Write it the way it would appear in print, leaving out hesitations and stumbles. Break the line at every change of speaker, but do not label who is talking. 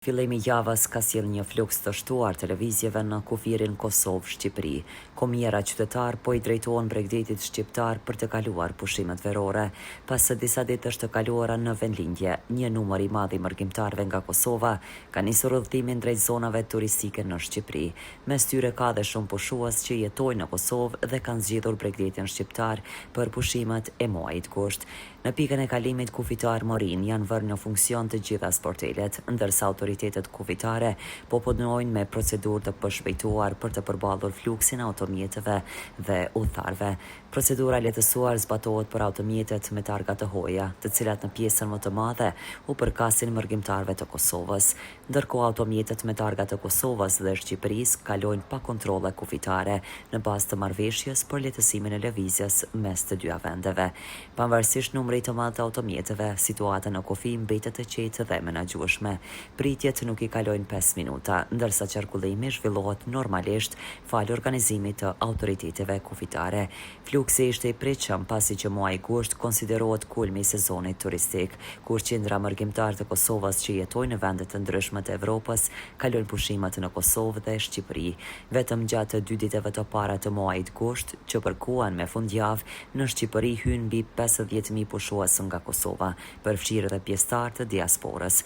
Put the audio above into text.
Fillimi i javës ka sjellë një fluks të shtuar televizjeve në kufirin Kosovë-Shqipëri. Komjera qytetar po i drejtohen Bregdetit shqiptar për të kaluar pushimet verore. Pas së disa ditësh të kaluara në vendlindje, një numër i madh i mërgjimtarëve nga Kosova ka nisur udhëtimin drejt zonave turistike në Shqipëri. Mes tyre ka dhe shumë pushues që jetojnë në Kosovë dhe kanë zgjedhur Bregdetin shqiptar për pushimet e muajit gusht. Në pikën e kalimit kufitar Morin janë vërë në funksion të gjitha sportelet, ndërsa autoritetet kufitare po punojnë me procedurë të përshpejtuar për të përballur fluksin automjeteve dhe udhëtarëve. Procedura lehtësuar zbatohet për automjetet me targa të hoja, të cilat në pjesën më të madhe u përkasin mërgjimtarëve të Kosovës, ndërkohë automjetet me targa të Kosovës dhe Shqipërisë kalojnë pa kontrolle kufitare në bazë të marrëveshjes për lehtësimin e lëvizjes mes të dyja vendeve. Pavarësisht numrit të madh të automjeteve, situata në kufi mbetet e qetë dhe menaxhueshme. Pritjet nuk i kalojnë 5 minuta, ndërsa qarkullimi zhvillohet normalisht falë organizimit të autoriteteve kufitare. Fluksi ishte i pritshëm pasi që muaji gusht konsiderohet kulmi i sezonit turistik, kur qindra mërgjimtar të Kosovës që jetojnë në vende të ndryshme të Evropës kalojnë pushimet në Kosovë dhe Shqipëri. Vetëm gjatë 2 ditëve të para të muajit gusht, që përkuan me fundjavë, në Shqipëri hyn mbi 50.000 pushues nga Kosova, përfshirë dhe pjesëtar të diasporës.